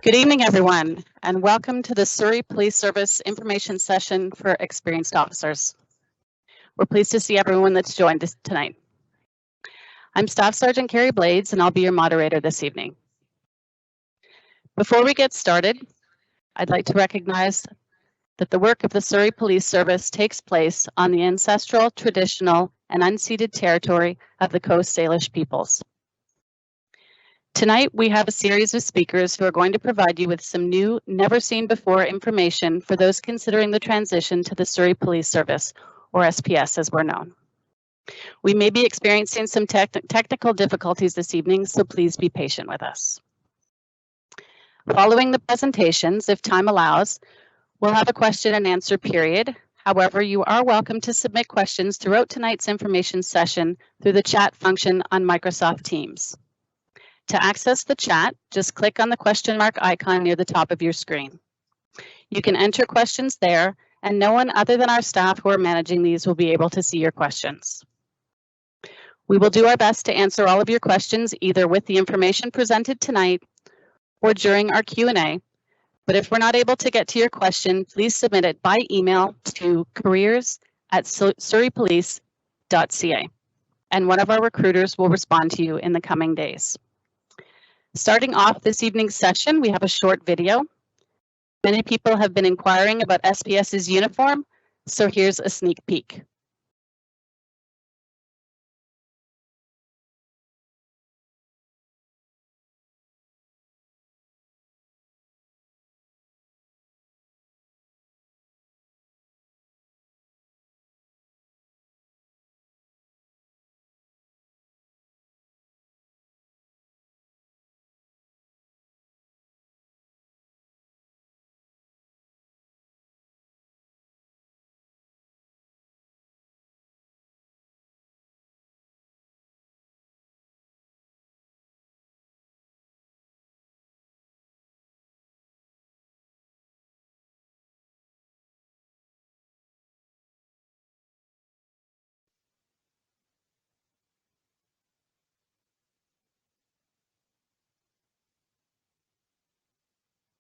Good evening, everyone, and welcome to the Surrey Police Service information session for experienced officers. We're pleased to see everyone that's joined us tonight. I'm Staff Sergeant Carrie Blades, and I'll be your moderator this evening. Before we get started, I'd like to recognize that the work of the Surrey Police Service takes place on the ancestral, traditional, and unceded territory of the Coast Salish peoples. Tonight, we have a series of speakers who are going to provide you with some new, never-seen-before information for those considering the transition to the Surrey Police Service, or SPS as we're known. We may be experiencing some technical difficulties this evening, so please be patient with us. Following the presentations, if time allows, we'll have a question and answer period. However, you are welcome to submit questions throughout tonight's information session through the chat function on Microsoft Teams. To access the chat, just click on the question mark icon near the top of your screen. You can enter questions there, and no one other than our staff who are managing these will be able to see your questions. We will do our best to answer all of your questions either with the information presented tonight or during our Q&A, but if we're not able to get to your question, please submit it by email to careers@surreypolice.ca, and one of our recruiters will respond to you in the coming days. Starting off this evening's session, we have a short video. Many people have been inquiring about SPS's uniform, so here's a sneak peek.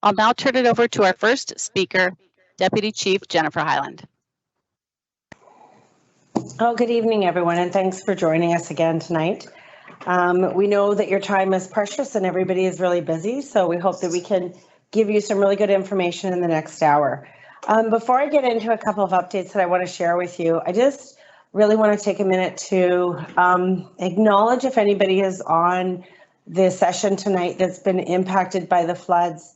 I'll now turn it over to our first speaker, Deputy Chief Jennifer Hyland. Oh, good evening, everyone, and thanks for joining us again tonight. We know that your time is precious and everybody is really busy, so we hope that we can give you some really good information in the next hour. Before I get into a couple of updates that I want to share with you, I just really want to take a minute to acknowledge if anybody is on this session tonight that's been impacted by the floods,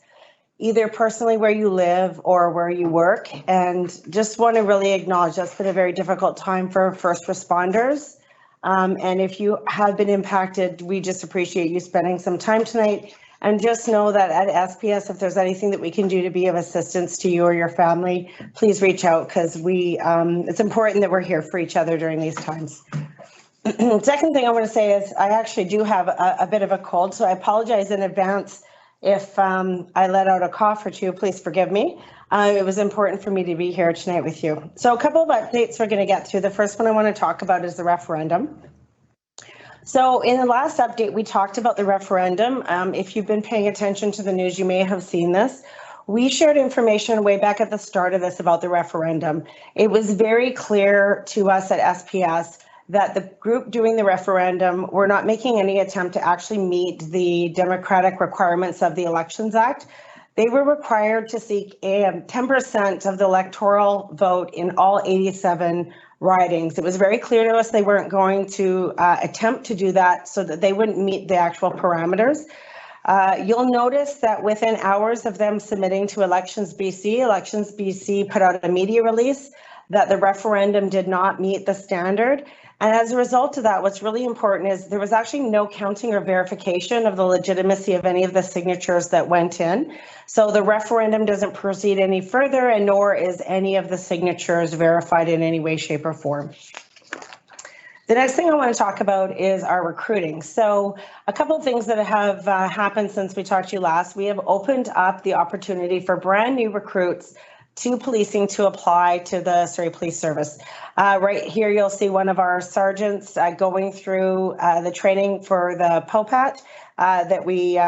either personally where you live or where you work, and just want to really acknowledge that's been a very difficult time for first responders. And if you have been impacted, we just appreciate you spending some time tonight, and just know that at SPS, if there's anything that we can do to be of assistance to you or your family, please reach out, because it's important that we're here for each other during these times. Second thing I want to say is I actually do have a bit of a cold, so I apologize in advance if I let out a cough or two. Please forgive me. It was important for me to be here tonight with you. So a couple of updates we're going to get through. The first one I want to talk about is the referendum. So in the last update, we talked about the referendum. If you've been paying attention to the news, you may have seen this. We shared information way back at the start of this about the referendum. It was very clear to us at SPS that the group doing the referendum were not making any attempt to actually meet the democratic requirements of the Elections Act. They were required to seek 10% of the electoral vote in all 87 ridings. It was very clear to us they weren't going to attempt to do that so that they wouldn't meet the actual parameters. You'll notice that within hours of them submitting to Elections BC put out a media release that the referendum did not meet the standard. And as a result of that, what's really important is there was actually no counting or verification of the legitimacy of any of the signatures that went in. So the referendum doesn't proceed any further, and nor is any of the signatures verified in any way, shape, or form. The next thing I want to talk about is our recruiting. So a couple of things that have happened since we talked to you last. We have opened up the opportunity for brand new recruits to policing to apply to the Surrey Police Service. Right here, you'll see one of our sergeants going through the training for the POPAT that we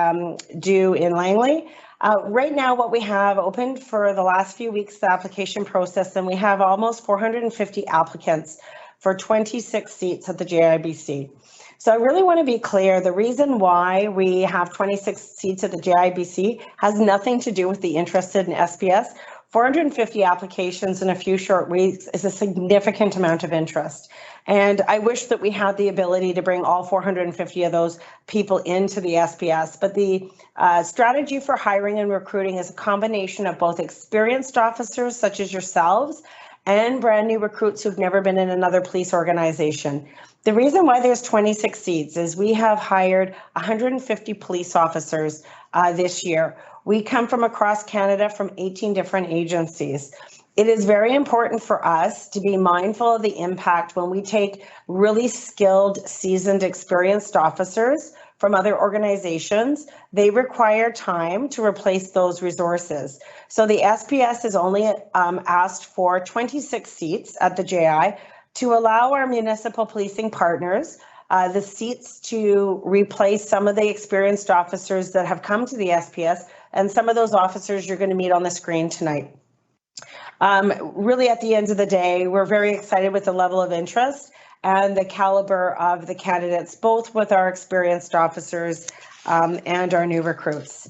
do in Langley. Right now, what we have opened for the last few weeks, the application process, and we have almost 450 applicants for 26 seats at the JIBC. So I really want to be clear, the reason why we have 26 seats at the JIBC has nothing to do with the interested in SPS. 450 applications in a few short weeks is a significant amount of interest. And I wish that we had the ability to bring all 450 of those people into the SPS, but the strategy for hiring and recruiting is a combination of both experienced officers such as yourselves and brand new recruits who've never been in another police organization. The reason why there's 26 seats is we have hired 150 police officers this year. We come from across Canada from 18 different agencies. It is very important for us to be mindful of the impact when we take really skilled, seasoned, experienced officers from other organizations. They require time to replace those resources. So the SPS is only asked for 26 seats at the JI to allow our municipal policing partners the seats to replace some of the experienced officers that have come to the SPS, and some of those officers you're going to meet on the screen tonight. Really, at the end of the day, we're very excited with the level of interest and the caliber of the candidates, both with our experienced officers and our new recruits.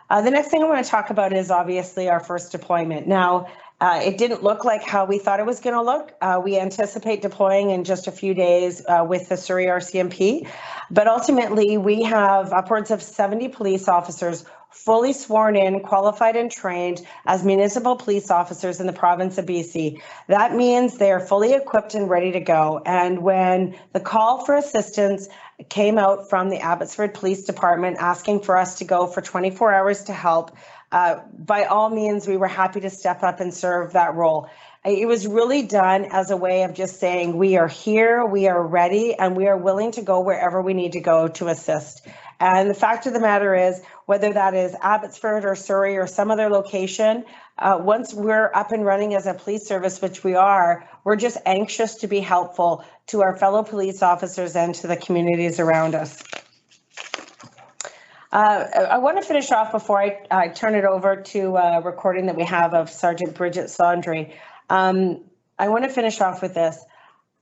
The next thing I want to talk about is obviously our first deployment. Now, it didn't look like how we thought it was going to look. We anticipate deploying in just a few days with the Surrey RCMP, but ultimately we have upwards of 70 police officers fully sworn in, qualified and trained as municipal police officers in the province of BC. That means they're fully equipped and ready to go. And when the call for assistance came out from the Abbotsford Police Department asking for us to go for 24 hours to help, by all means, we were happy to step up and serve that role. It was really done as a way of just saying, we are here, we are ready, and we are willing to go wherever we need to go to assist. And the fact of the matter is, whether that is Abbotsford or Surrey or some other location, once we're up and running as a police service, which we are, we're just anxious to be helpful to our fellow police officers and to the communities around us. I want to finish off before I turn it over to a recording that we have of Sergeant Bridget Saundry. I want to finish off with this.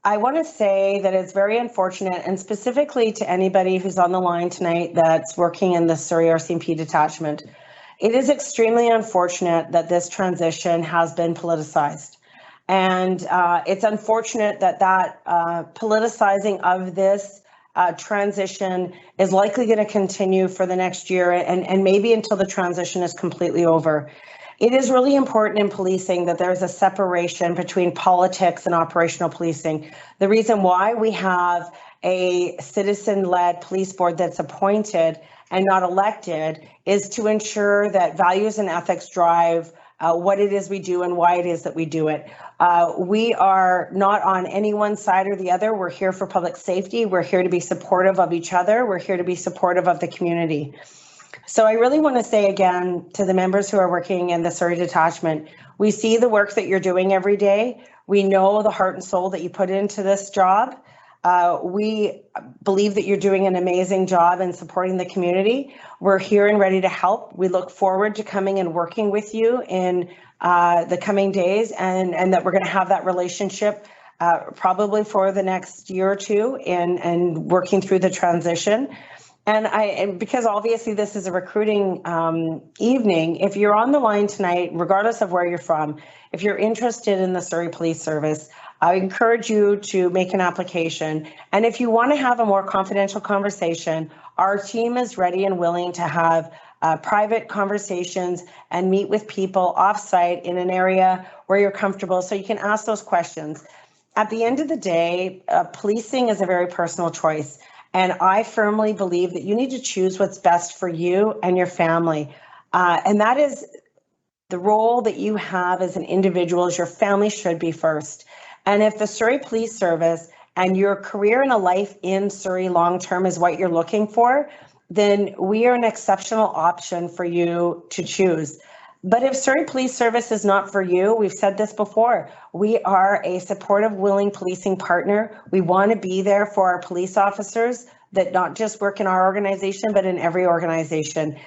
I want to say that it's very unfortunate, and specifically to anybody who's on the line tonight that's working in the Surrey RCMP detachment, it is extremely unfortunate that this transition has been politicized. And it's unfortunate that politicizing of this transition is likely going to continue for the next year and maybe until the transition is completely over. It is really important in policing that there's a separation between politics and operational policing. The reason why we have a citizen-led police board that's appointed and not elected is to ensure that values and ethics drive what it is we do and why it is that we do it. We are not on any one side or the other. We're here for public safety. We're here to be supportive of each other. We're here to be supportive of the community. So I really want to say again to the members who are working in the Surrey detachment, we see the work that you're doing every day. We know the heart and soul that you put into this job. We believe that you're doing an amazing job in supporting the community. We're here and ready to help. We look forward to coming and working with you in the coming days, and that we're going to have that relationship probably for the next year or two and working through the transition. And because obviously this is a recruiting evening, if you're on the line tonight, regardless of where you're from, if you're interested in the Surrey Police Service, I encourage you to make an application. And if you want to have a more confidential conversation, our team is ready and willing to have private conversations and meet with people off-site in an area where you're comfortable so you can ask those questions. At the end of the day, policing is a very personal choice. And I firmly believe that you need to choose what's best for you and your family. And that is the role that you have as an individual, as your family should be first. And if the Surrey Police Service and your career and a life in Surrey long-term is what you're looking for, then we are an exceptional option for you to choose. But if Surrey Police Service is not for you, we've said this before, we are a supportive, willing policing partner. We want to be there for our police officers that not just work in our organization, but in every organization.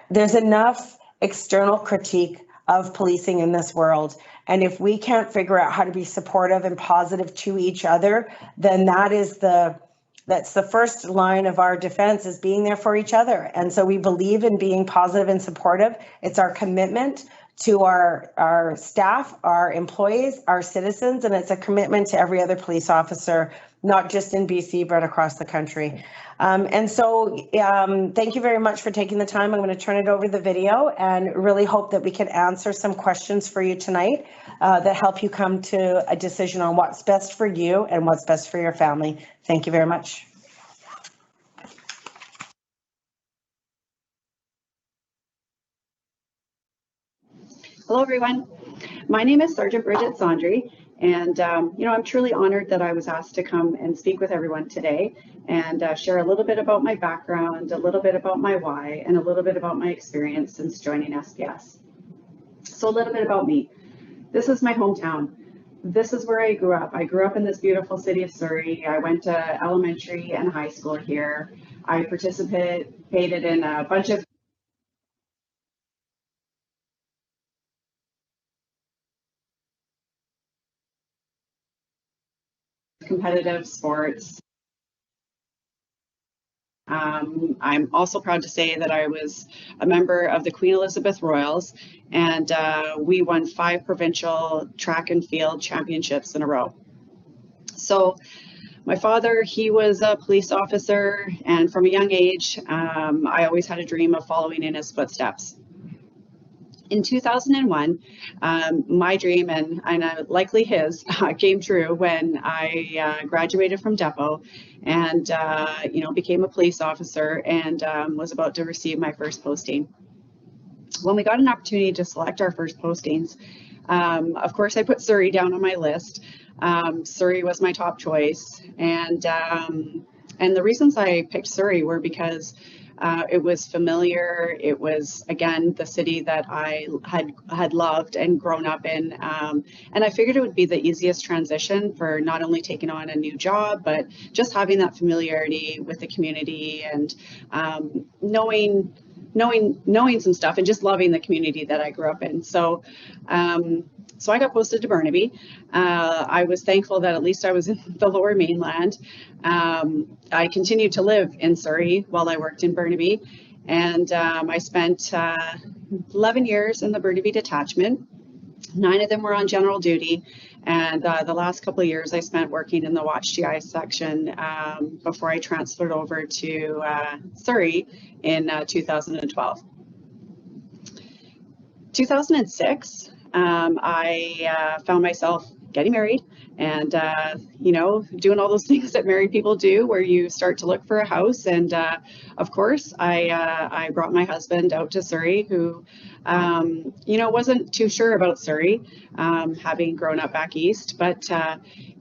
There's enough external critique of policing in this world. And if we can't figure out how to be supportive and positive to each other, then that's the first line of our defense, is being there for each other. And so we believe in being positive and supportive. It's our commitment to our staff, our employees, our citizens, and it's a commitment to every other police officer, not just in BC, but across the country. And so thank you very much for taking the time. I'm going to turn it over to the video and really hope that we can answer some questions for you tonight that help you come to a decision on what's best for you and what's best for your family. Thank you very much. Hello, everyone. My name is Sergeant Bridget Sondry, and I'm truly honored that I was asked to come and speak with everyone today and share a little bit about my background, a little bit about my why, and a little bit about my experience since joining SPS. So a little bit about me. This is my hometown. This is where I grew up. I grew up in this beautiful city of Surrey. I went to elementary and high school here. I participated in a bunch of competitive sports. I'm also proud to say that I was a member of the Queen Elizabeth Royals, and we won 5 provincial track and field championships in a row. So my father, he was a police officer, and from a young age, I always had a dream of following in his footsteps. In 2001, my dream and likely his came true when I graduated from Depot and became a police officer and was about to receive my first posting. When we got an opportunity to select our first postings, of course I put Surrey down on my list. Surrey was my top choice, and the reasons I picked Surrey were because it was familiar. It was, again, the city that I had loved and grown up in. And I figured it would be the easiest transition for not only taking on a new job, but just having that familiarity with the community and knowing some stuff and just loving the community that I grew up in. So I got posted to Burnaby. I was thankful that at least I was in the Lower Mainland. I continued to live in Surrey while I worked in Burnaby, and I spent 11 years in the Burnaby detachment. 9 of them were on general duty, and the last couple of years I spent working in the Watch GI section before I transferred over to Surrey in 2012. 2006, I found myself getting married and, doing all those things that married people do where you start to look for a house. And of course, I brought my husband out to Surrey, who, wasn't too sure about Surrey, having grown up back east, but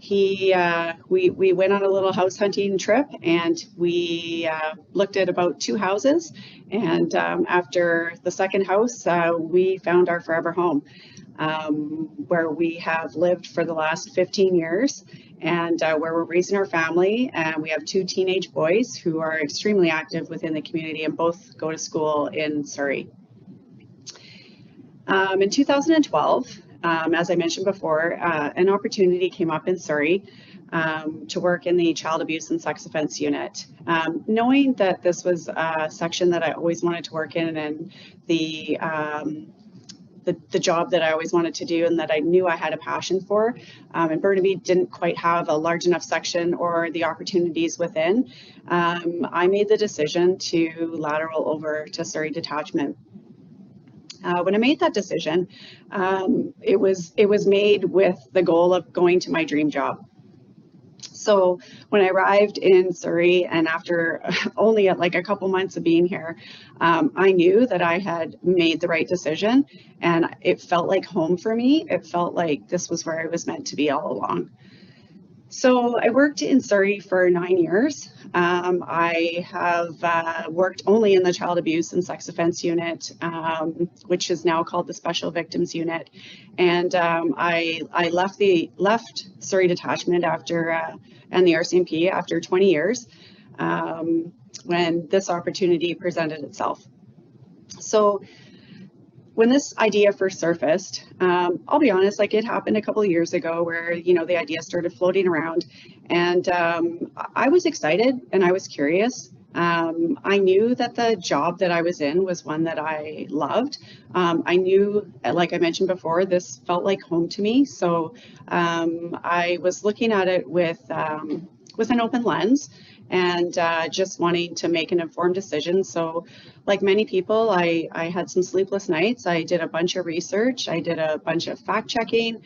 we went on a little house hunting trip and we looked at about 2 houses. And after the second house, we found our forever home, where we have lived for the last 15 years and where we're raising our family. And we have 2 teenage boys who are extremely active within the community and both go to school in Surrey. In 2012, as I mentioned before, an opportunity came up in Surrey to work in the child abuse and sex offense unit. Knowing that this was a section that I always wanted to work in and the job that I always wanted to do and that I knew I had a passion for, and Burnaby didn't quite have a large enough section or the opportunities within, I made the decision to lateral over to Surrey Detachment. When I made that decision, it was made with the goal of going to my dream job. So when I arrived in Surrey, and after only like a couple months of being here, I knew that I had made the right decision, and it felt like home for me. It felt like this was where I was meant to be all along. So I worked in Surrey for 9 years. I have worked only in the child abuse and sex offense unit, which is now called the Special Victims Unit. And I left Surrey Detachment after and the RCMP after 20 years when this opportunity presented itself. So when this idea first surfaced, I'll be honest, like it happened a couple of years ago where, you know, the idea started floating around, and I was excited and I was curious. I knew that the job that I was in was one that I loved. I knew, like I mentioned before, this felt like home to me. So I was looking at it with an open lens and just wanting to make an informed decision. So like many people, I had some sleepless nights. I did a bunch of research. I did a bunch of fact checking.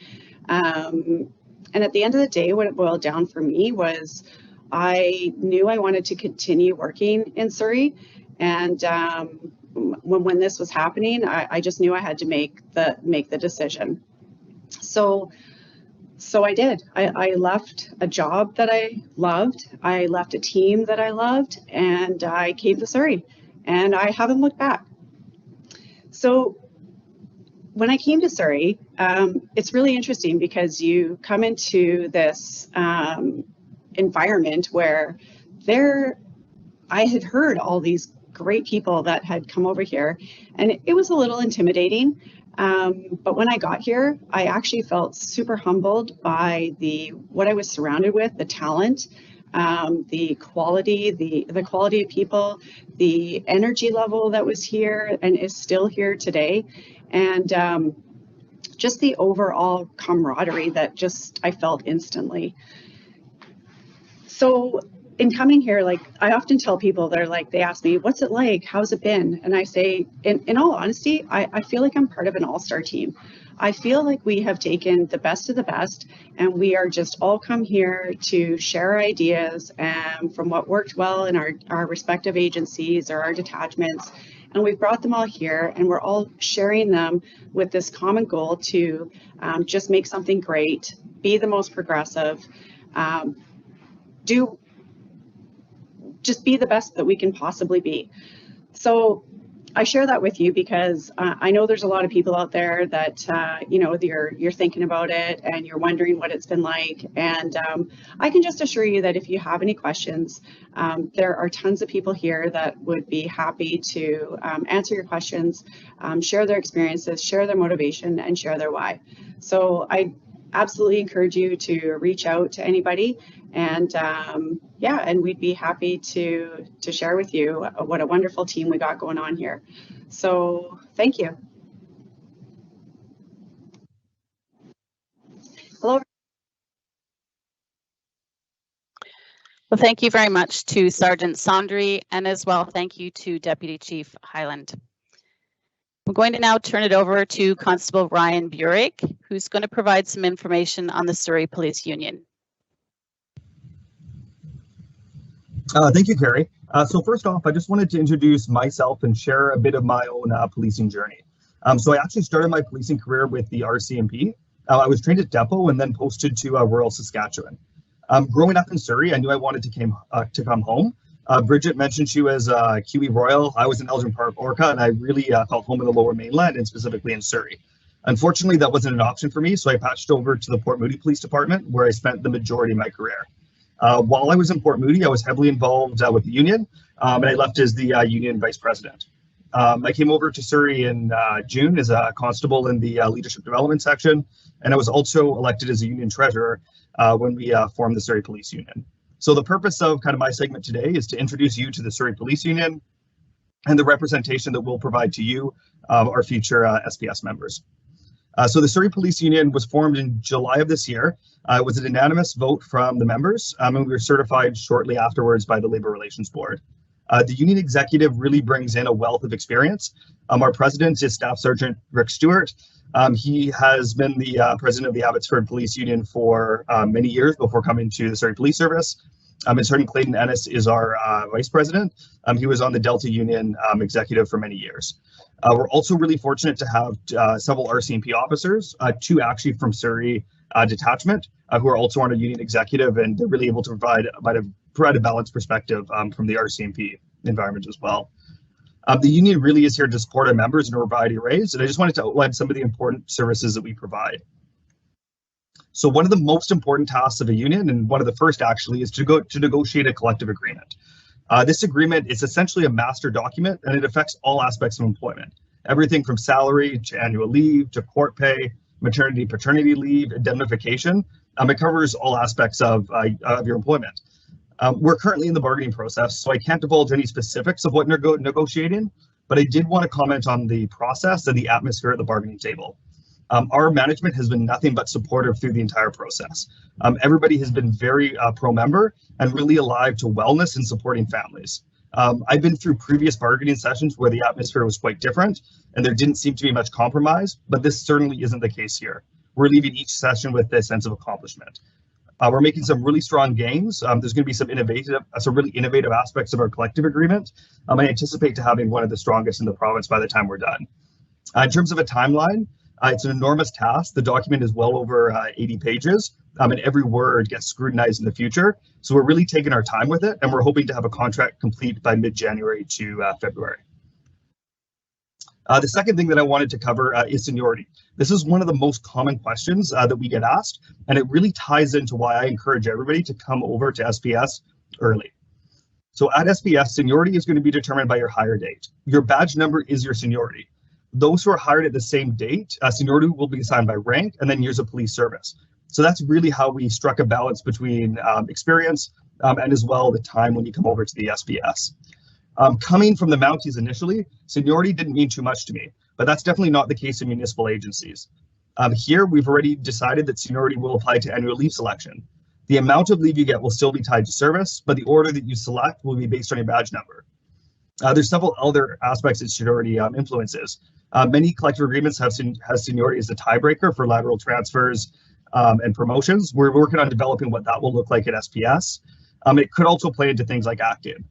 And at the end of the day, what it boiled down for me was I knew I wanted to continue working in Surrey. And when this was happening, I just knew I had to make the decision. So I did. I left a job that I loved. I left a team that I loved, and I came to Surrey, and I haven't looked back. So when I came to Surrey, it's really interesting because you come into this environment where I had heard all these great people that had come over here, and it was a little intimidating. But when I got here, I actually felt super humbled by what I was surrounded with, the talent, the quality, the quality of people, the energy level that was here and is still here today, and just the overall camaraderie that just I felt instantly. So in coming here, like I often tell people, they ask me, what's it like? How's it been? And I say, in all honesty, I feel like I'm part of an all-star team. I feel like we have taken the best of the best, and we are just all come here to share ideas from what worked well in our respective agencies or our detachments. And we've brought them all here, and we're all sharing them with this common goal to just make something great, be the most progressive, just be the best that we can possibly be. So I share that with you because I know there's a lot of people out there that you know, you're thinking about it and you're wondering what it's been like. And I can just assure you that if you have any questions, there are tons of people here that would be happy to answer your questions, share their experiences, share their motivation, and share their why. So I absolutely encourage you to reach out to anybody, and yeah, and we'd be happy to share with you what a wonderful team we got going on here. So thank you. Hello. Well, thank you very much to Sergeant Sondry, and as well, thank you to Deputy Chief Hyland. We're going to now turn it over to Constable Ryan Burek, who's going to provide some information on the Surrey Police Union. Thank you, Carrie. So first off, I just wanted to introduce myself and share a bit of my own policing journey. So I actually started my policing career with the RCMP. I was trained at Depot and then posted to rural Saskatchewan. Growing up in Surrey, I knew I wanted to come home. Bridget mentioned she was Kiwi Royal. I was in Elgin Park Orca, and I really felt home in the Lower Mainland and specifically in Surrey. Unfortunately, that wasn't an option for me, so I patched over to the Port Moody Police Department, where I spent the majority of my career. While I was in Port Moody, I was heavily involved with the union, and I left as the union vice president. I came over to Surrey in June as a constable in the leadership development section, and I was also elected as a union treasurer when we formed the Surrey Police Union. So the purpose of kind of my segment today is to introduce you to the Surrey Police Union and the representation that we'll provide to you, our future SPS members. So the Surrey Police Union was formed in July of this year. It was an unanimous vote from the members, and we were certified shortly afterwards by the Labour Relations Board. The union executive really brings in a wealth of experience. Our president is Staff Sergeant Rick Stewart. He has been the president of the Abbotsford Police Union for many years before coming to the Surrey Police Service. And Sergeant Clayton Ennis is our vice president. He was on the Delta Union executive for many years. We're also really fortunate to have several RCMP officers, two actually from Surrey detachment, who are also on a union executive, and they're really able to provide a balanced perspective from the RCMP environment as well. The union really is here to support our members in a variety of ways, and I just wanted to outline some of the important services that we provide. So one of the most important tasks of a union, and one of the first actually, is to negotiate a collective agreement. This agreement is essentially a master document, and it affects all aspects of employment. everything from salary to annual leave to court pay, maternity, paternity leave, indemnification. It covers all aspects of your employment. We're currently in the bargaining process, so I can't divulge any specifics of what we're negotiating, but I did want to comment on the process and the atmosphere at the bargaining table. Our management has been nothing but supportive through the entire process. Everybody has been very pro-member and really alive to wellness and supporting families. I've been through previous bargaining sessions where the atmosphere was quite different and there didn't seem to be much compromise, but this certainly isn't the case here. We're leaving each session with a sense of accomplishment. We're making some really strong gains. There's going to be some really innovative aspects of our collective agreement. I anticipate to having one of the strongest in the province by the time we're done. In terms of a timeline, it's an enormous task. The document is well over 80 pages, and every word gets scrutinized in the future. So we're really taking our time with it, and we're hoping to have a contract complete by mid-January to February. The second thing that I wanted to cover is seniority. This is one of the most common questions that we get asked, and it really ties into why I encourage everybody to come over to SPS early. So at SPS, seniority is going to be determined by your hire date. Your badge number is your seniority. Those who are hired at the same date, seniority will be assigned by rank and then years of police service. So that's really how we struck a balance between experience and as well the time when you come over to the SPS. Coming from the Mounties initially, seniority didn't mean too much to me, but that's definitely not the case in municipal agencies. Here, we've already decided that seniority will apply to annual leave selection. The amount of leave you get will still be tied to service, but the order that you select will be based on your badge number. There's several other aspects that seniority influences. Many collective agreements have seniority as a tiebreaker for lateral transfers and promotions. We're working on developing what that will look like at SPS. It could also play into things like acting.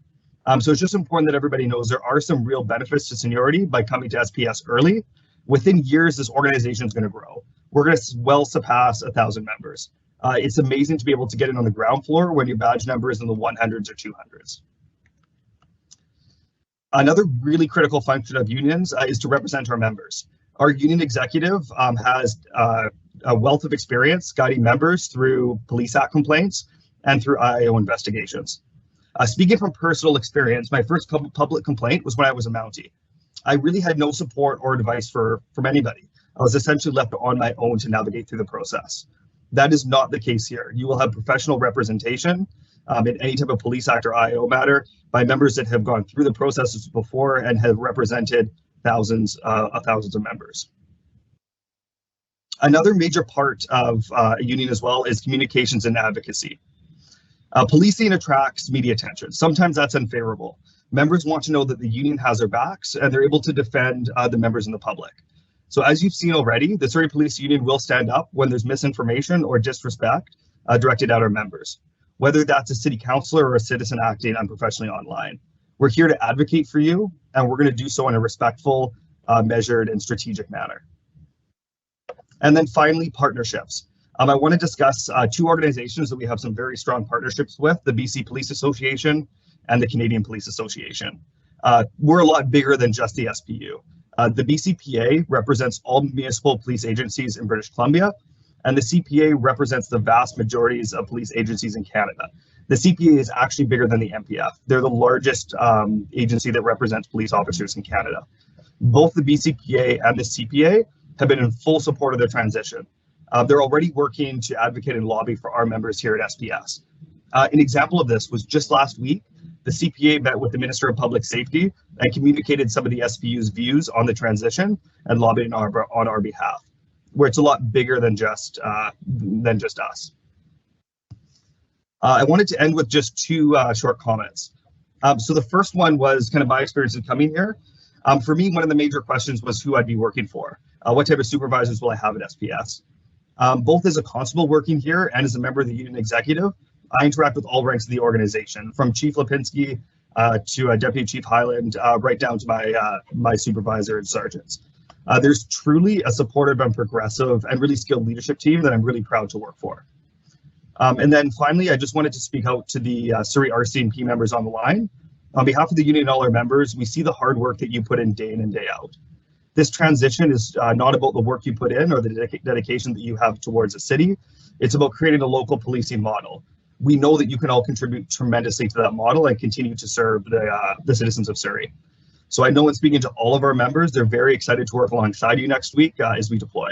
So it's just important that everybody knows there are some real benefits to seniority by coming to SPS early. Within years, this organization is going to grow. We're going to well surpass 1,000 members. It's amazing to be able to get in on the ground floor when your badge number is in the 100s or 200s. Another really critical function of unions is to represent our members. Our union executive has a wealth of experience guiding members through Police Act complaints and through IAO investigations. Speaking from personal experience, my first public complaint was when I was a Mountie. I really had no support or advice from anybody. I was essentially left on my own to navigate through the process. That is not the case here. You will have professional representation in any type of Police Act or IAO matter by members that have gone through the processes before and have represented thousands of members. Another major part of a union as well is communications and advocacy. Policing attracts media attention. Sometimes that's unfavorable. Members want to know that the union has their backs and they're able to defend the members in the public. So as you've seen already, the Surrey Police Union will stand up when there's misinformation or disrespect directed at our members, whether that's a city councillor or a citizen acting unprofessionally online. We're here to advocate for you, and we're going to do so in a respectful, measured, and strategic manner. And then finally, partnerships. I want to discuss two organizations that we have some very strong partnerships with, the BC Police Association and the Canadian Police Association. We're a lot bigger than just the SPU. The BCPA represents all municipal police agencies in British Columbia, and the CPA represents the vast majorities of police agencies in Canada. The CPA is actually bigger than the MPF. They're the largest agency that represents police officers in Canada. Both the BCPA and the CPA have been in full support of the transition. They're already working to advocate and lobby for our members here at SPS. An example of this was just last week, the CPA met with the Minister of Public Safety and communicated some of the SPU's views on the transition and lobbied on our behalf, where it's a lot bigger than just us. I wanted to end with just two short comments. So the first one was kind of my experience in coming here. For me, one of the major questions was who I'd be working for. What type of supervisors will I have at SPS? Both as a constable working here and as a member of the union executive, I interact with all ranks of the organization, from Chief Lipinski to Deputy Chief Hyland, right down to my supervisor and sergeants. There's truly a supportive and progressive and really skilled leadership team that I'm really proud to work for. And then finally, I just wanted to speak out to the Surrey RCMP members on the line. On behalf of the union and all our members, we see the hard work that you put in day and day out. This transition is not about the work you put in or the dedication that you have towards the city. It's about creating a local policing model. We know that you can all contribute tremendously to that model and continue to serve the citizens of Surrey. So I know in speaking to all of our members, they're very excited to work alongside you next week as we deploy.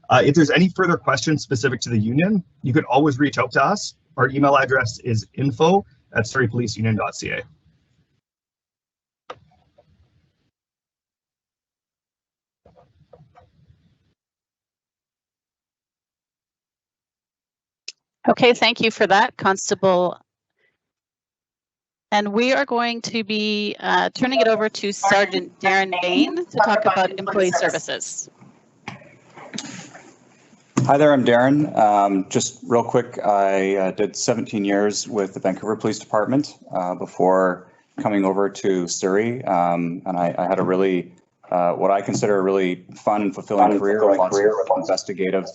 If there's any further questions specific to the union, you can always reach out to us. Our email address is info@surreypoliceunion.ca. Okay, thank you for that, Constable. And we are going to be turning it over to Sergeant Darren Bain to talk about employee services. Hi there, I'm Darren. Just real quick, I did 17 years with the Vancouver Police Department before coming over to Surrey, and I had a really, what I consider a really fun and fulfilling career with lots of investigative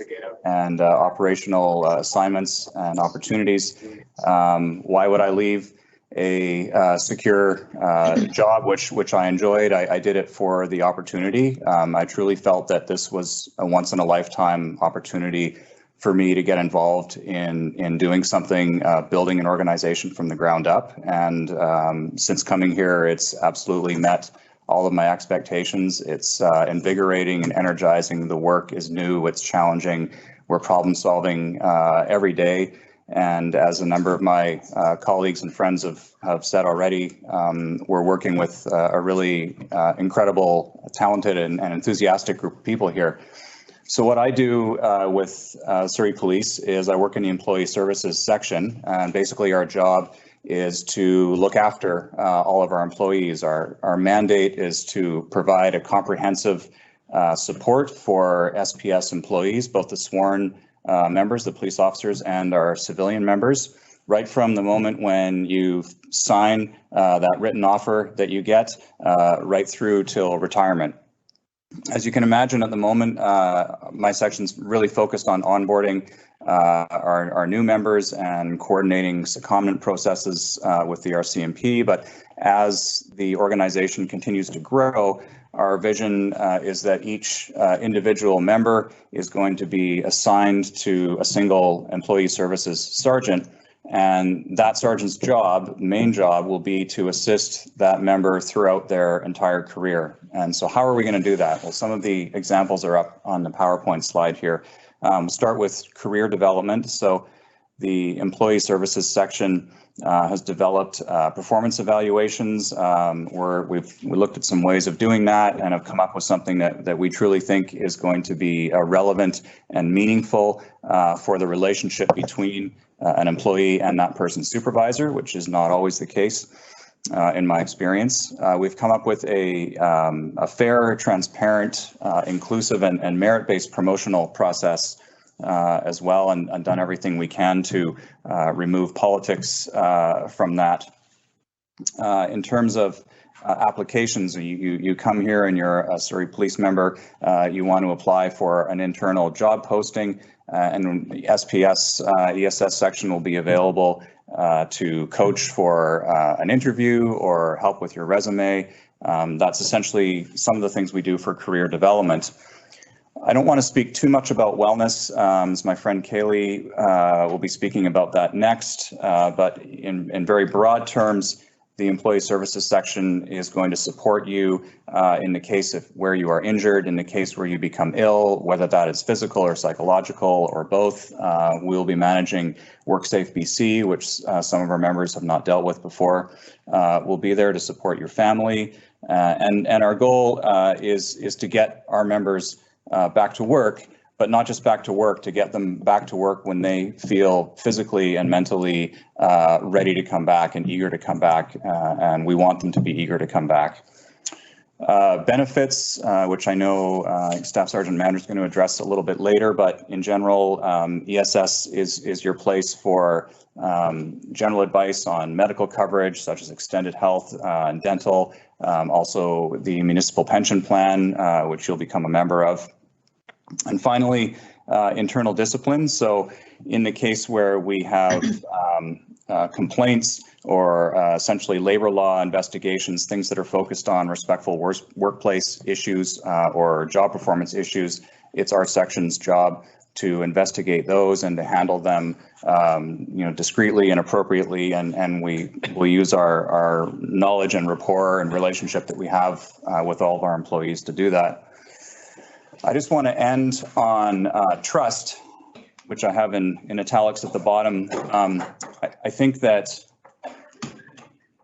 and operational assignments and opportunities. Why would I leave a secure job, which I enjoyed? I did it for the opportunity. I truly felt that this was a once in a lifetime opportunity for me to get involved in doing something, building an organization from the ground up. And since coming here, it's absolutely met all of my expectations. It's invigorating and energizing. The work is new, it's challenging. We're problem solving every day. And as a number of my colleagues and friends have said already, we're working with a really incredible, talented and enthusiastic group of people here. So what I do with Surrey Police is I work in the employee services section, and basically our job is to look after all of our employees. Our mandate is to provide a comprehensive support for SPS employees, both the sworn members, the police officers, and our civilian members, right from the moment when you sign that written offer that you get, right through till retirement. As you can imagine, at the moment, my section's really focused on onboarding our new members and coordinating secondment processes with the RCMP. But as the organization continues to grow, our vision is that each individual member is going to be assigned to a single employee services sergeant. And that sergeant's job, main job, will be to assist that member throughout their entire career. And so how are we going to do that? Well, some of the examples are up on the PowerPoint slide here. We'll start with career development. So the employee services section has developed performance evaluations. We looked at some ways of doing that and have come up with something that we truly think is going to be relevant and meaningful for the relationship between an employee and that person's supervisor, which is not always the case in my experience. We've come up with a fair, transparent, inclusive, and merit-based promotional process as well, and done everything we can to remove politics from that. In terms of applications, you come here and you're a Surrey police member, you want to apply for an internal job posting, and the SPS ESS section will be available to coach for an interview or help with your resume. That's essentially some of the things we do for career development. I don't want to speak too much about wellness, as my friend Kaylee will be speaking about that next, but in very broad terms, the employee services section is going to support you in the case of where you are injured, in the case where you become ill, whether that is physical or psychological or both. We'll be managing WorkSafe BC, which some of our members have not dealt with before. We'll be there to support your family. And our goal is to get our members back to work, but not just back to work, to get them back to work when they feel physically and mentally ready to come back and eager to come back, and we want them to be eager to come back. Benefits, which I know Staff Sergeant Mander is going to address a little bit later, but in general, ESS is your place for general advice on medical coverage, such as extended health and dental, also the municipal pension plan, which you'll become a member of. And finally, internal discipline. So in the case where we have complaints or essentially labor law investigations, things that are focused on respectful workplace issues or job performance issues, it's our section's job to investigate those and to handle them, discreetly and appropriately. And we will use our knowledge and rapport and relationship that we have with all of our employees to do that. I just want to end on trust, which I have in italics at the bottom. I think that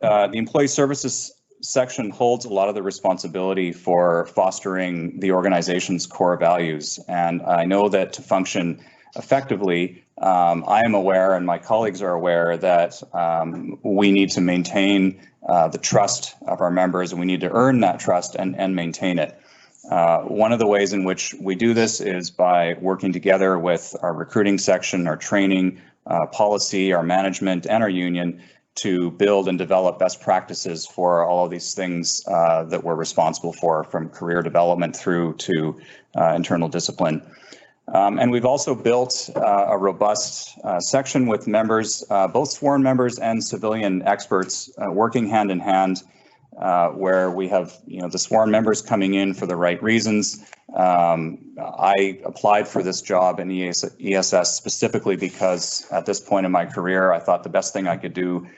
the employee services section holds a lot of the responsibility for fostering the organization's core values. And I know that to function effectively, I am aware and my colleagues are aware that we need to maintain the trust of our members, and we need to earn that trust and maintain it. One of the ways in which we do this is by working together with our recruiting section, our training, policy, our management, and our union to build and develop best practices for all of these things that we're responsible for, from career development through to internal discipline. And we've also built a robust section with members, both sworn members and civilian experts, working hand in hand, where we have the sworn members coming in for the right reasons. I applied for this job in ESS specifically because at this point in my career, I thought the best thing I could do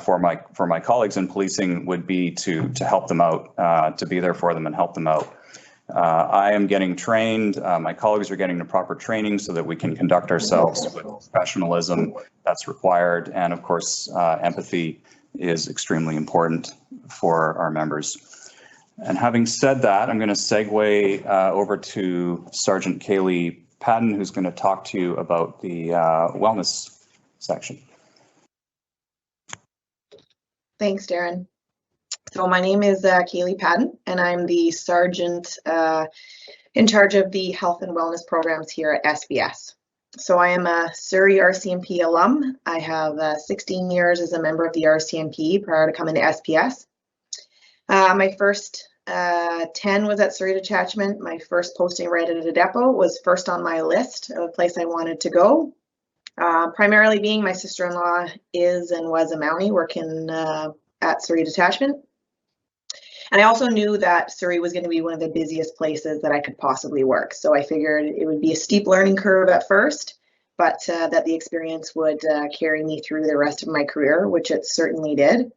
for my colleagues in policing would be to help them out, to be there for them and help them out. I am getting trained, my colleagues are getting the proper training so that we can conduct ourselves with professionalism that's required, and of course empathy is extremely important for our members. And having said that, I'm going to segue over to Sergeant Kaylee Patton, who's going to talk to you about the wellness section. Thanks, Darren. So my name is Kaylee Patton, and I'm the sergeant in charge of the health and wellness programs here at SBS. So I am a Surrey RCMP alum. I have 16 years as a member of the RCMP prior to coming to SPS. My first 10 was at Surrey Detachment. My first posting right at a depot was first on my list of a place I wanted to go. Primarily being my sister-in-law is and was a Mountie working at Surrey Detachment. And I also knew that Surrey was going to be one of the busiest places that I could possibly work. So I figured it would be a steep learning curve at first, but that the experience would carry me through the rest of my career, which it certainly did.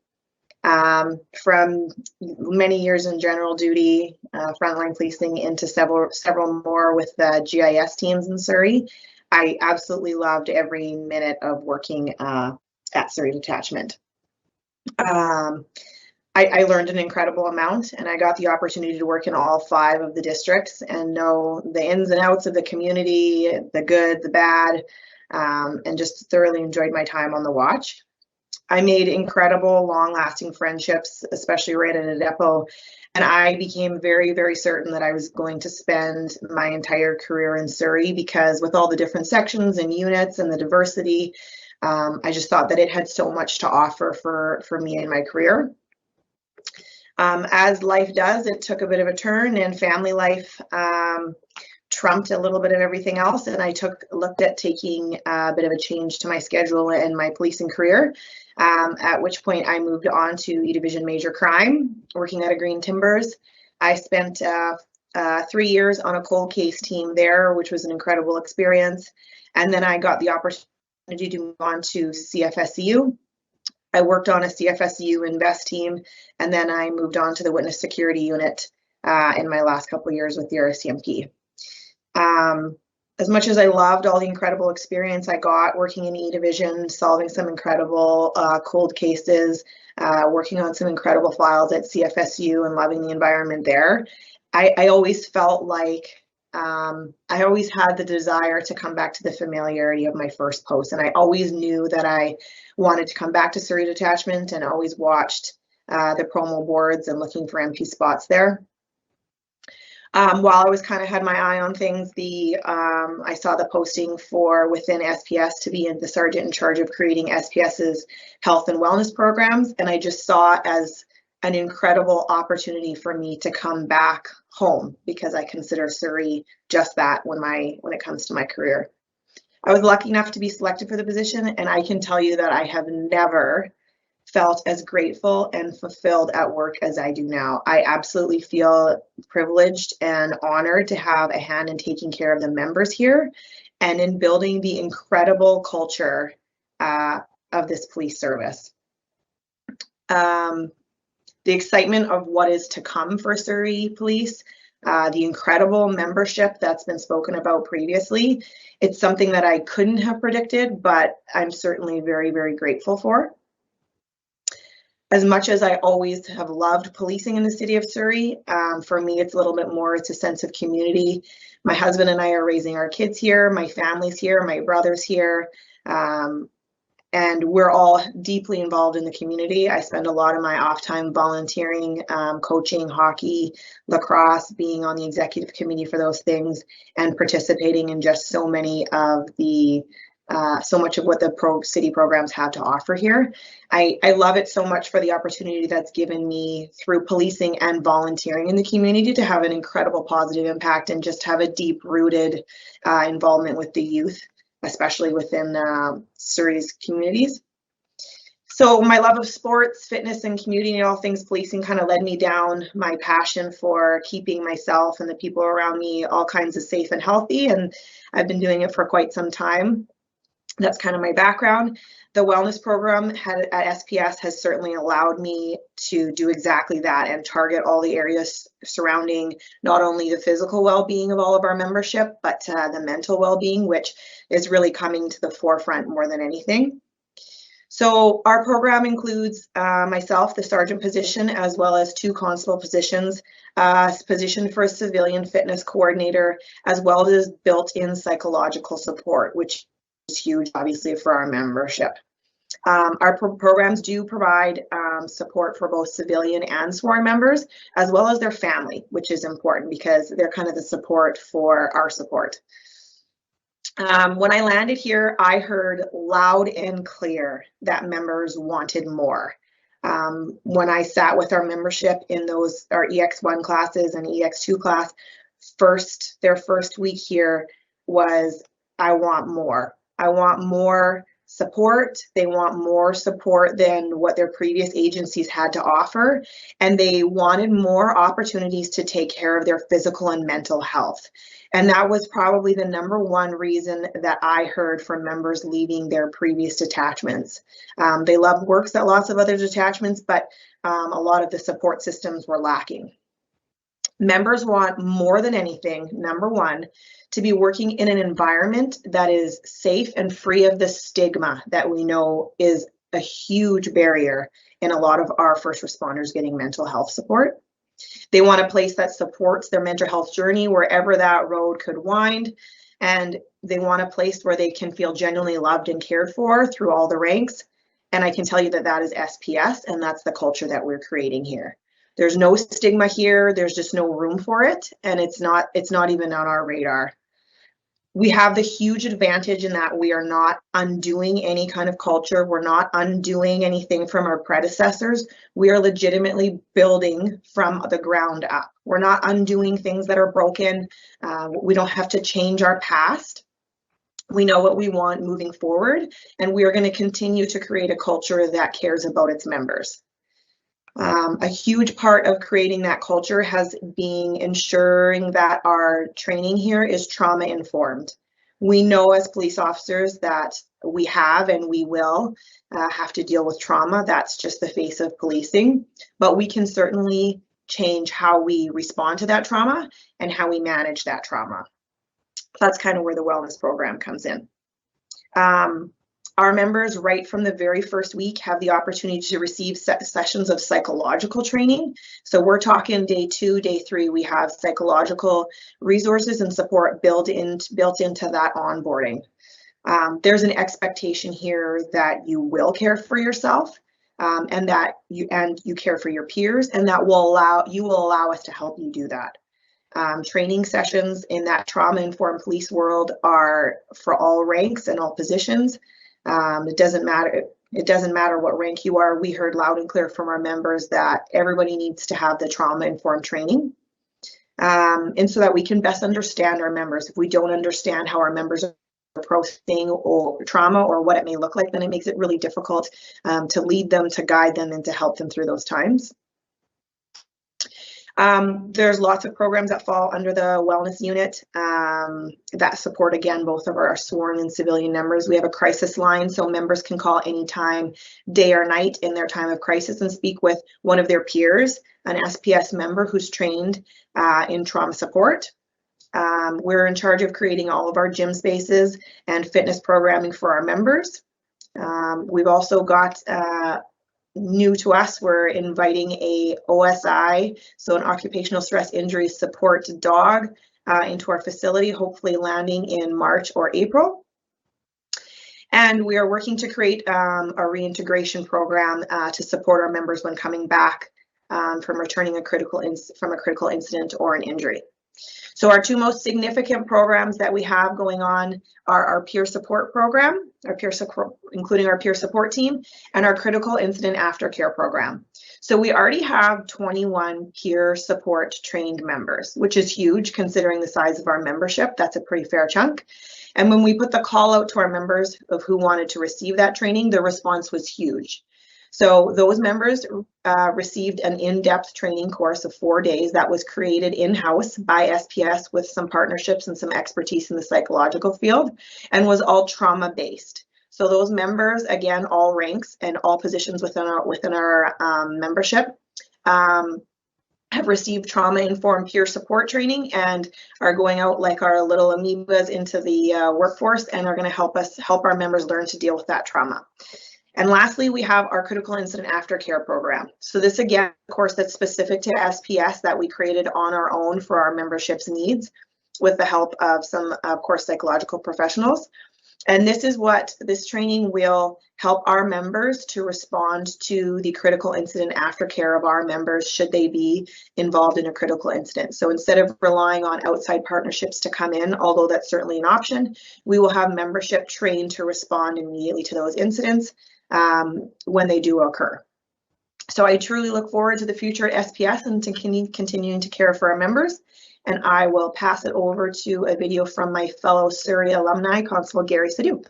From many years in general duty, frontline policing, into several more with the GIS teams in Surrey, I absolutely loved every minute of working at Surrey Detachment. I learned an incredible amount, and I got the opportunity to work in all 5 of the districts and know the ins and outs of the community, the good, the bad, and just thoroughly enjoyed my time on the watch. I made incredible, long-lasting friendships, especially right at a depot, and I became very, very certain that I was going to spend my entire career in Surrey, because with all the different sections and units and the diversity, I just thought that it had so much to offer for me in my career. As life does, it took a bit of a turn, and family life trumped a little bit of everything else, and I looked at taking a bit of a change to my schedule and my policing career, at which point I moved on to E Division Major Crime, working out of Green Timbers. I spent 3 years on a cold case team there, which was an incredible experience, and then I got the opportunity to move on to CFSU. I worked on a CFSU Invest team, and then I moved on to the Witness Security Unit in my last couple of years with the RCMP. As much as I loved all the incredible experience I got working in E Division, solving some incredible cold cases, working on some incredible files at CFSU, and loving the environment there, I always felt like I always had the desire to come back to the familiarity of my first post, and I always knew that I wanted to come back to Surrey Detachment, and always watched the promo boards and looking for empty spots there. While I was kind of had my eye on things, I saw the posting for within SPS to be the sergeant in charge of creating SPS's health and wellness programs, and I just saw it as an incredible opportunity for me to come back home, because I consider Surrey just that when it comes to my career. I was lucky enough to be selected for the position, and I can tell you that I have never felt as grateful and fulfilled at work as I do now. I absolutely feel privileged and honored to have a hand in taking care of the members here and in building the incredible culture of this police service. The excitement of what is to come for Surrey Police, the incredible membership that's been spoken about previously. It's something that I couldn't have predicted, but I'm certainly very, very grateful for. As much as I always have loved policing in the city of Surrey, for me, it's a little bit more, it's a sense of community. My husband and I are raising our kids here, my family's here, my brother's here, and we're all deeply involved in the community. I spend a lot of my off time volunteering, coaching hockey, lacrosse, being on the executive committee for those things, and participating in just so many of the so much of what the city programs have to offer here. I love it so much for the opportunity that's given me through policing and volunteering in the community to have an incredible positive impact and just have a deep rooted involvement with the youth, especially within Surrey's communities. So my love of sports, fitness, and community and all things policing kind of led me down my passion for keeping myself and the people around me all kinds of safe and healthy, and I've been doing it for quite some time. That's kind of my background. The wellness program at SPS has certainly allowed me to do exactly that and target all the areas surrounding not only the physical well-being of all of our membership, but the mental well-being, which is really coming to the forefront more than anything. So our program includes myself, the sergeant position, as well as 2 constable positions, position for a civilian fitness coordinator, as well as built-in psychological support, which is huge, obviously, for our membership. Our programs do provide support for both civilian and sworn members, as well as their family, which is important because they're kind of the support for our support. When I landed here, I heard loud and clear that members wanted more. When I sat with our membership in those, our EX1 classes and EX2 class, their first week here was, I want more. I want more support. They want more support than what their previous agencies had to offer. And they wanted more opportunities to take care of their physical and mental health. And that was probably the #1 reason that I heard from members leaving their previous detachments. They loved works at lots of other detachments, but a lot of the support systems were lacking. Members want more than anything, #1, to be working in an environment that is safe and free of the stigma that we know is a huge barrier in a lot of our first responders getting mental health support. They want a place that supports their mental health journey wherever that road could wind, and they want a place where they can feel genuinely loved and cared for through all the ranks. And I can tell you that that is SPS, and that's the culture that we're creating here. There's no stigma here. There's just no room for it. And it's not even on our radar. We have the huge advantage in that we are not undoing any kind of culture. We're not undoing anything from our predecessors. We are legitimately building from the ground up. We're not undoing things that are broken. We don't have to change our past. We know what we want moving forward, and we are going to continue to create a culture that cares about its members. A huge part of creating that culture has been ensuring that our training here is trauma informed. We know as police officers that we have and we will have to deal with trauma. That's just the face of policing, but we can certainly change how we respond to that trauma and how we manage that trauma. That's kind of where the wellness program comes in. Our members, right from the very first week, have the opportunity to receive sessions of psychological training. So we're talking day 2, day 3, we have psychological resources and support built into that onboarding. There's an expectation here that you will care for yourself, and that you care for your peers, and that you will allow us to help you do that. Training sessions in that trauma-informed police world are for all ranks and all positions. It doesn't matter what rank you are. We heard loud and clear from our members that everybody needs to have the trauma-informed training, and so that we can best understand our members. If we don't understand how our members are processing or trauma or what it may look like, then it makes it really difficult to lead them, to guide them, and to help them through those times. There's lots of programs that fall under the wellness unit that support, again, both of our sworn and civilian members. We have a crisis line, so members can call anytime, day or night, in their time of crisis and speak with one of their peers, an SPS member who's trained in trauma support. We're in charge of creating all of our gym spaces and fitness programming for our members. We've also got new to us, we're inviting a OSI, so an occupational stress injury support dog, into our facility, hopefully landing in March or April. And we are working to create a reintegration program to support our members when coming back from returning from a critical incident or an injury. So our two most significant programs that we have going on are our peer support program, including our peer support team, and our critical incident aftercare program. So we already have 21 peer support trained members, which is huge considering the size of our membership. That's a pretty fair chunk. And when we put the call out to our members of who wanted to receive that training, the response was huge. So those members received an in-depth training course of 4 days that was created in-house by SPS with some partnerships and some expertise in the psychological field, and was all trauma-based. So those members, again, all ranks and all positions within our membership, have received trauma-informed peer support training and are going out like our little amoebas into the workforce and are going to help our members learn to deal with that trauma. And lastly, we have our critical incident aftercare program. So this, again, of course, that's specific to SPS that we created on our own for our membership's needs with the help of some, of course, psychological professionals. And this training will help our members to respond to the critical incident aftercare of our members should they be involved in a critical incident. So instead of relying on outside partnerships to come in, although that's certainly an option, we will have membership trained to respond immediately to those incidents when they do occur. So I truly look forward to the future at SPS and to continuing to care for our members. And I will pass it over to a video from my fellow Surrey alumni, Constable Gary Sadu.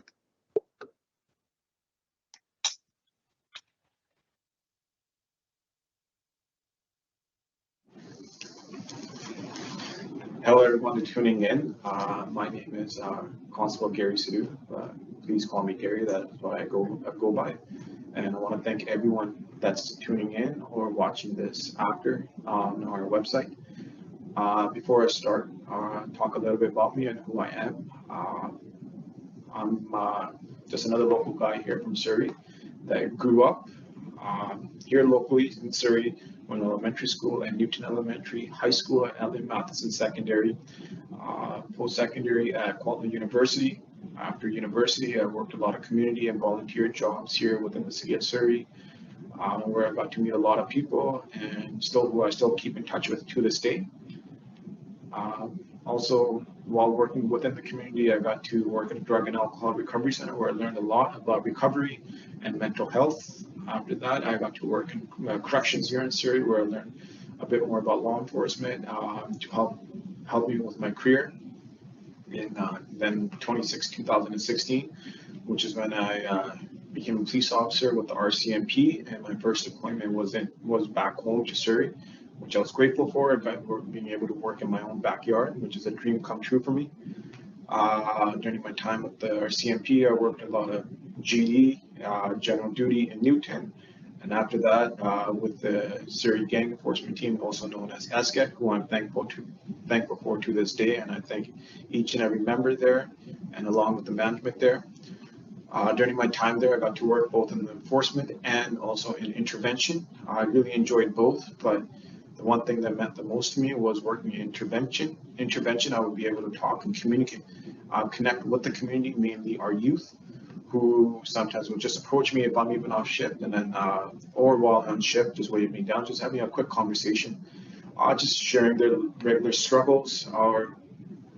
Hello everyone tuning in. My name is Constable Gary Sadu. Please call me Gary, that's what I go by. And I want to thank everyone that's tuning in or watching this after on our website. Before I start, talk a little bit about me and who I am. I'm just another local guy here from Surrey that grew up here locally in Surrey, went to elementary school at Newton Elementary, high school at Ellen Matheson Secondary, post-secondary at Quality University. After university, I worked a lot of community and volunteer jobs here within the city of Surrey, where I got to meet a lot of people and who I still keep in touch with to this day. Also, while working within the community, I got to work at a drug and alcohol recovery center where I learned a lot about recovery and mental health. After that, I got to work in corrections here in Surrey where I learned a bit more about law enforcement to help me with my career. In then 2016, which is when I became a police officer with the RCMP, and my first deployment was back home to Surrey, which I was grateful for being able to work in my own backyard, which is a dream come true for me. During my time with the RCMP, I worked a lot of GD, general duty in Newton, and after that with the Surrey Gang Enforcement Team, also known as SGET, who I'm thankful for to this day, and I thank each and every member there, and along with the management there. During my time there, I got to work both in the enforcement and also in intervention. I really enjoyed both, but the one thing that meant the most to me was working in intervention. I would be able to talk and communicate, connect with the community, mainly our youth, who sometimes would just approach me if I'm even off shift, and then, or while on shift, just wave me down, just having a quick conversation, just sharing their regular struggles or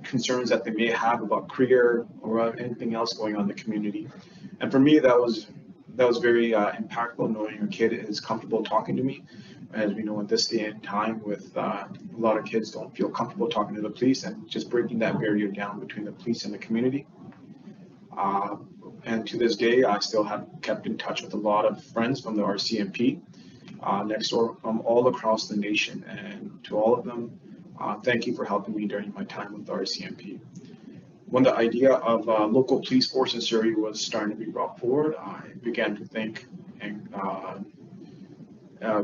concerns that they may have about career or anything else going on in the community. And for me, that was very impactful, knowing a kid is comfortable talking to me. As we know, in this day and time, with a lot of kids don't feel comfortable talking to the police, and just breaking that barrier down between the police and the community. And to this day, I still have kept in touch with a lot of friends from the RCMP next door from all across the nation. And to all of them, thank you for helping me during my time with the RCMP. When the idea of a local police force in Surrey was starting to be brought forward, I began to think and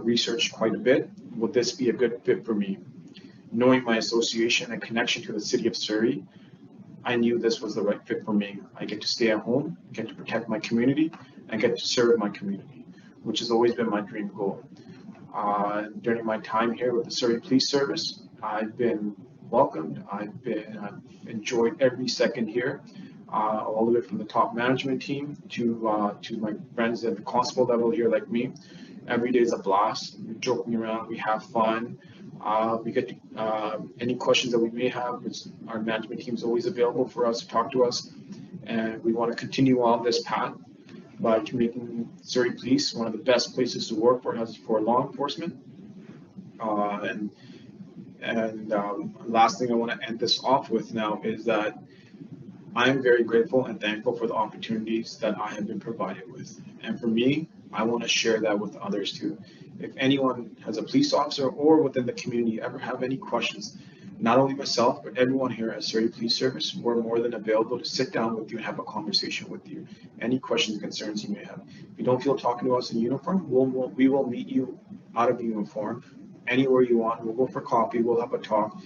research quite a bit. Would this be a good fit for me? Knowing my association and connection to the city of Surrey, I knew this was the right fit for me. I get to stay at home, get to protect my community, and get to serve my community, which has always been my dream goal. During my time here with the Surrey Police Service, I've been welcomed. I've enjoyed every second here, all the way from the top management team to my friends at the constable level here like me. Every day is a blast. We're joking around, we have fun. We get to, any questions that we may have, our management team is always available for us to talk to us. And we want to continue on this path by making Surrey Police one of the best places to work for law enforcement. Last thing I want to end this off with now is that I am very grateful and thankful for the opportunities that I have been provided with. And for me, I want to share that with others too. If anyone has a police officer or within the community ever have any questions, not only myself, but everyone here at Surrey Police Service, we're more than available to sit down with you and have a conversation with you. Any questions and concerns you may have. If you don't feel talking to us in uniform, we will meet you out of uniform anywhere you want. We'll go for coffee, we'll have a talk.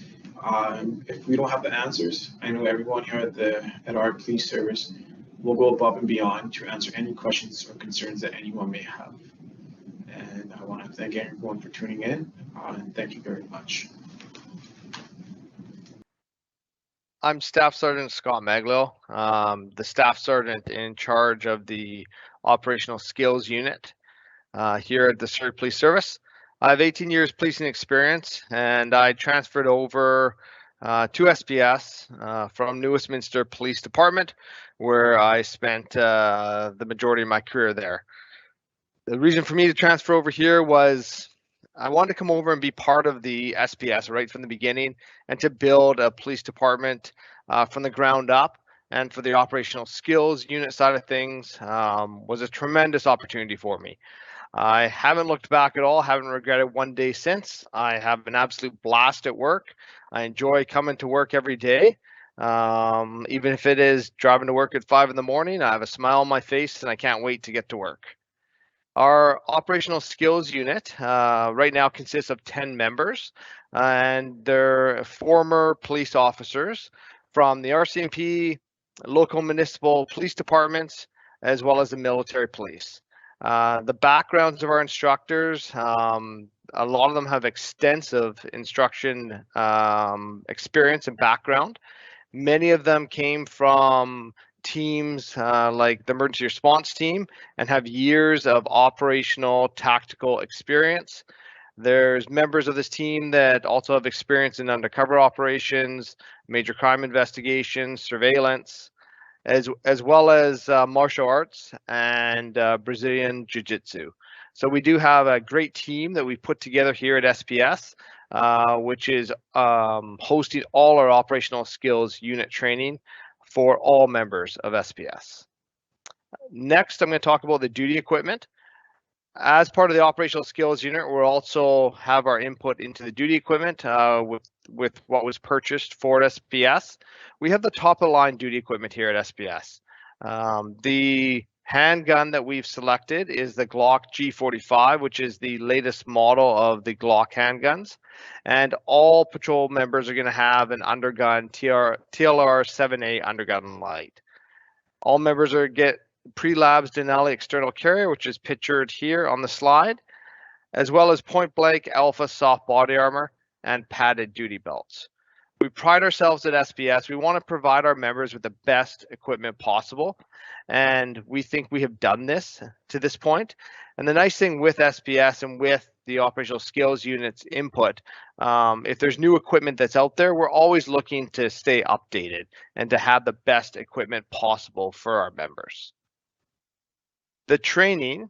If we don't have the answers, I know everyone here at our police service will go above and beyond to answer any questions or concerns that anyone may have. And I want to thank everyone for tuning in, and thank you very much. I'm Staff Sergeant Scott Maglio, the Staff Sergeant in charge of the Operational Skills Unit here at the Surrey Police Service. I have 18 years policing experience, and I transferred over to SPS from New Westminster Police Department, where I spent the majority of my career there. The reason for me to transfer over here was I wanted to come over and be part of the SPS right from the beginning and to build a police department from the ground up. And for the operational skills unit side of things was a tremendous opportunity for me. I haven't looked back at all, haven't regretted one day since. I have an absolute blast at work. I enjoy coming to work every day. Even if it is driving to work at 5 in the morning, I have a smile on my face and I can't wait to get to work. Our operational skills unit right now consists of 10 members, and they're former police officers from the RCMP, local municipal police departments, as well as the military police. The backgrounds of our instructors, a lot of them have extensive instruction experience and background. Many of them came from teams like the emergency response team and have years of operational tactical experience. There's members of this team that also have experience in undercover operations, major crime investigations, surveillance, as well as martial arts and Brazilian Jiu-Jitsu. So we do have a great team that we put together here at SPS, which is hosting all our operational skills unit training for all members of SPS. Next, I'm going to talk about the duty equipment. As part of the operational skills unit, we'll also have our input into the duty equipment with what was purchased for SPS. We have the top of the line duty equipment here at SPS. The handgun that we've selected is the Glock G45, which is the latest model of the Glock handguns. And all patrol members are going to have an undergun TLR 7A undergun light. All members are get pre-labs Denali external carrier, which is pictured here on the slide, as well as point blank alpha soft body armor and padded duty belts. We pride ourselves at SPS. We want to provide our members with the best equipment possible, and we think we have done this to this point. And the nice thing with SPS and with the operational skills unit's input, if there's new equipment that's out there, we're always looking to stay updated and to have the best equipment possible for our members. The training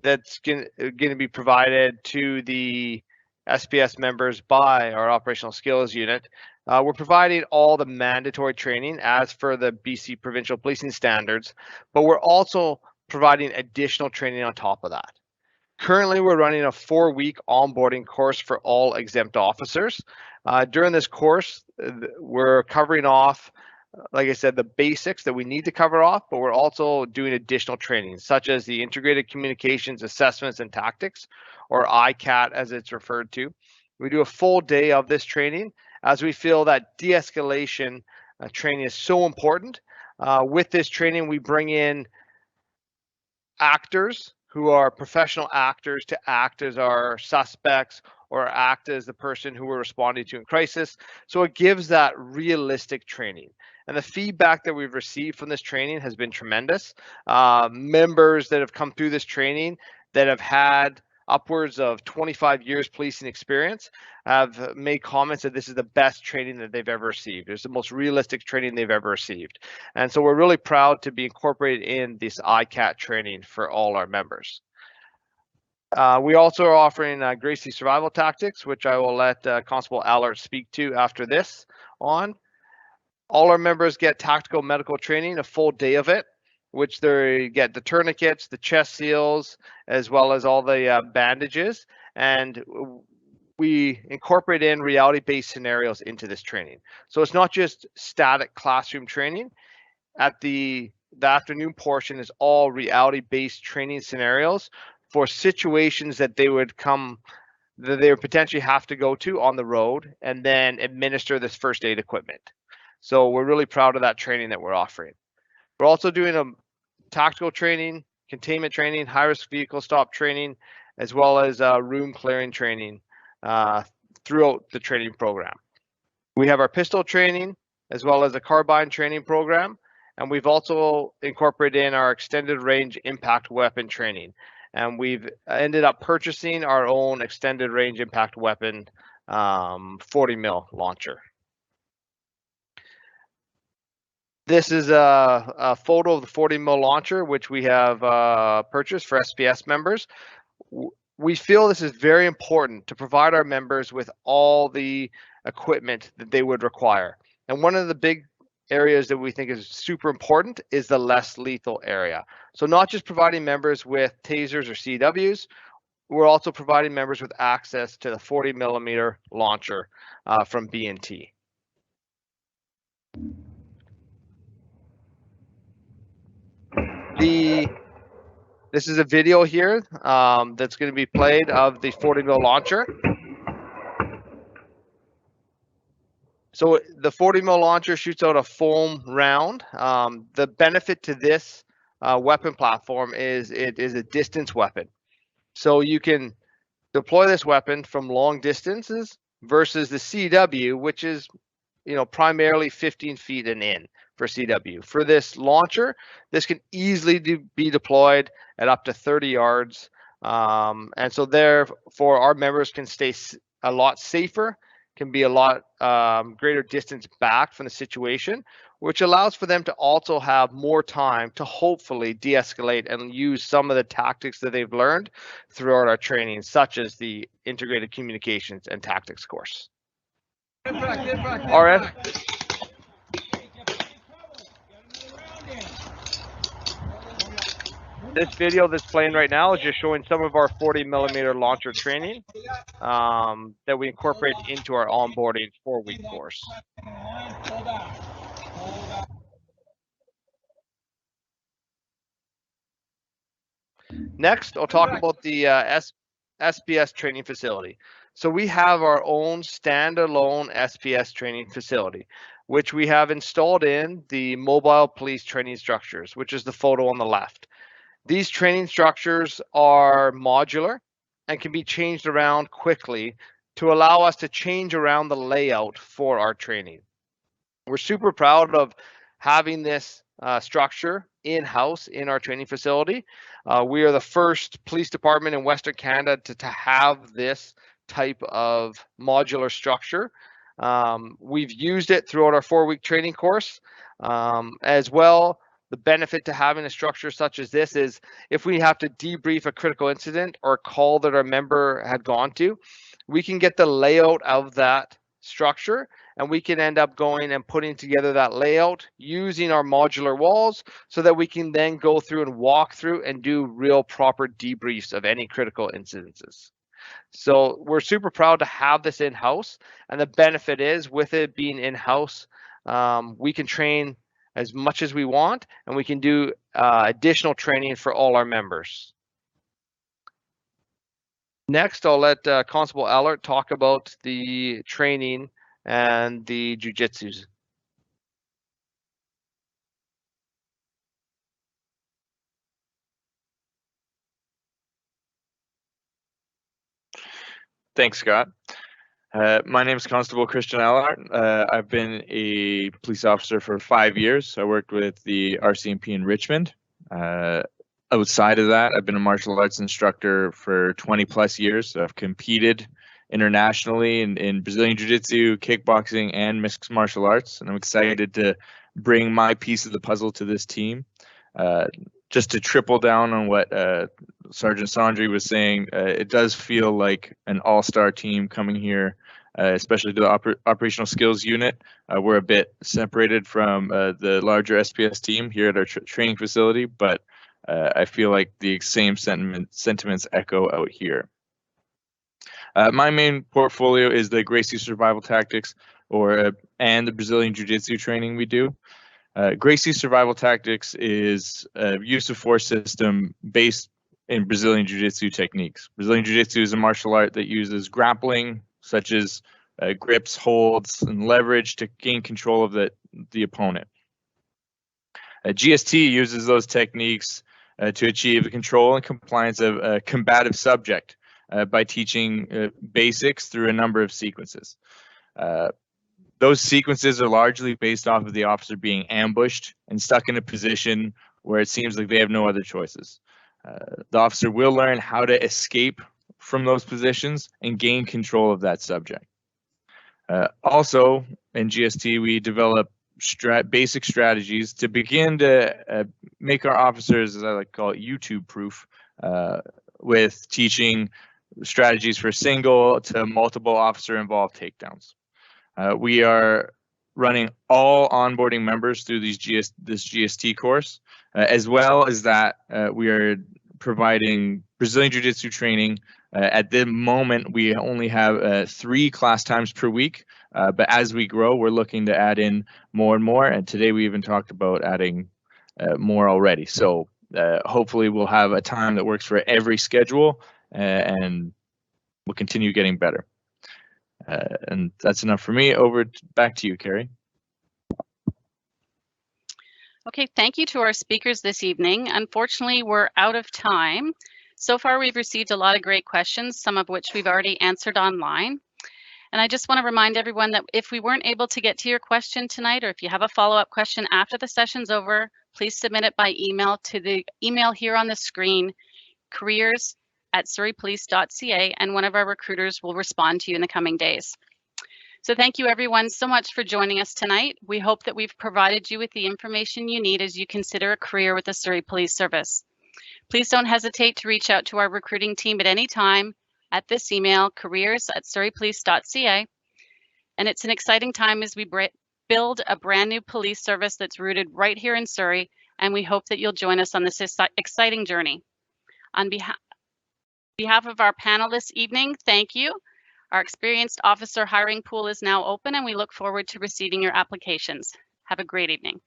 that's going to be provided to the SPS members by our operational skills unit We're providing all the mandatory training as for the BC provincial policing standards, but we're also providing additional training on top of that. Currently, we're running a 4-week onboarding course for all exempt officers. During this course, we're covering off, like I said, the basics that we need to cover off, but we're also doing additional training, such as the integrated communications assessments and tactics, or ICAT as it's referred to. We do a full day of this training, as we feel that de-escalation training is so important. With this training, we bring in actors who are professional actors to act as our suspects or act as the person who we're responding to in crisis. So it gives that realistic training. And the feedback that we've received from this training has been tremendous. Members that have come through this training that have had upwards of 25 years policing experience have made comments that this is the best training that they've ever received. It's the most realistic training they've ever received. And so we're really proud to be incorporated in this ICAT training for all our members. We also are offering Gracie survival tactics, which I will let Constable Allard speak to after this on. All our members get tactical medical training, a full day of it, which they get the tourniquets, the chest seals, as well as all the bandages. And we incorporate in reality-based scenarios into this training. So it's not just static classroom training. At the afternoon portion is all reality-based training scenarios for situations that they would potentially have to go to on the road and then administer this first aid equipment. So we're really proud of that training that we're offering. We're also doing a tactical training, containment training, high-risk vehicle stop training, as well as room clearing training throughout the training program. We have our pistol training, as well as a carbine training program, and we've also incorporated in our extended range impact weapon training. And we've ended up purchasing our own extended range impact weapon 40 mil launcher. This is a photo of the 40 mil launcher, which we have purchased for SPS members. We feel this is very important to provide our members with all the equipment that they would require. And one of the big areas that we think is super important is the less lethal area. So not just providing members with tasers or CWs, we're also providing members with access to the 40 millimeter launcher from B&T. This is a video here that's going to be played of the 40 mil launcher. So the 40 mil launcher shoots out a foam round. The benefit to this weapon platform is it is a distance weapon. So you can deploy this weapon from long distances versus the CW, which is, primarily 15 feet and in for CW. For this launcher, this can easily be deployed at up to 30 yards. And so therefore our members can stay a lot safer, can be a lot greater distance back from the situation, which allows for them to also have more time to hopefully de-escalate and use some of the tactics that they've learned throughout our training, such as the integrated communications and tactics course. RF. This video that's playing right now is just showing some of our 40 millimeter launcher training that we incorporate into our onboarding 4-week course. Next, I'll talk about the SPS training facility. So we have our own standalone SPS training facility, which we have installed in the mobile police training structures, which is the photo on the left. These training structures are modular and can be changed around quickly to allow us to change around the layout for our training. We're super proud of having this structure in-house in our training facility. We are the first police department in Western Canada to have this type of modular structure. We've used it throughout our 4-week training course. As well, the benefit to having a structure such as this is if we have to debrief a critical incident or a call that our member had gone to, we can get the layout of that structure and we can end up going and putting together that layout using our modular walls so that we can then go through and walk through and do real proper debriefs of any critical incidences. So we're super proud to have this in-house, and the benefit is with it being in-house, we can train as much as we want, and we can do additional training for all our members. Next, I'll let Constable Allert talk about the training and the jiu-jitsus. Thanks, Scott. My name is Constable Christian Allard. I've been a police officer for 5 years. I worked with the RCMP in Richmond. Outside of that, I've been a martial arts instructor for 20 plus years. I've competed internationally in Brazilian Jiu-Jitsu, kickboxing, and mixed martial arts. And I'm excited to bring my piece of the puzzle to this team. Just to triple down on what Sergeant Sandri was saying, it does feel like an all-star team coming here, especially to the operational skills unit. We're a bit separated from the larger SPS team here at our training facility, but I feel like the same sentiments echo out here. My main portfolio is the Gracie survival tactics and the Brazilian Jiu-Jitsu training we do. Gracie survival tactics is a use of force system based in Brazilian Jiu-Jitsu techniques. Brazilian Jiu-Jitsu is a martial art that uses grappling, such as grips, holds, and leverage to gain control of the opponent. GST uses those techniques to achieve the control and compliance of a combative subject by teaching basics through a number of sequences. Those sequences are largely based off of the officer being ambushed and stuck in a position where it seems like they have no other choices. The officer will learn how to escape from those positions and gain control of that subject. Also, in GST, we develop basic strategies to begin to make our officers, as I like to call it, YouTube proof, with teaching strategies for single to multiple officer involved takedowns. We are running all onboarding members through this GST course, as well as that we are providing Brazilian Jiu-Jitsu training. At the moment, we only have 3 class times per week, but as we grow, we're looking to add in more and more. And today we even talked about adding more already. So hopefully we'll have a time that works for every schedule, and we'll continue getting better. And that's enough for me. Back to you, Carrie. Okay, thank you to our speakers this evening. Unfortunately, we're out of time. So far, we've received a lot of great questions, some of which we've already answered online. And I just want to remind everyone that if we weren't able to get to your question tonight, or if you have a follow-up question after the session's over, please submit it by email to the email here on the screen, careers@surreypolice.ca, and one of our recruiters will respond to you in the coming days. So thank you everyone so much for joining us tonight. We hope that we've provided you with the information you need as you consider a career with the Surrey Police Service. Please don't hesitate to reach out to our recruiting team at any time at this email, careers@surreypolice.ca. And it's an exciting time as we build a brand new police service that's rooted right here in Surrey, and we hope that you'll join us on this exciting journey. On behalf of our panel this evening, thank you. Our experienced officer hiring pool is now open, and we look forward to receiving your applications. Have a great evening.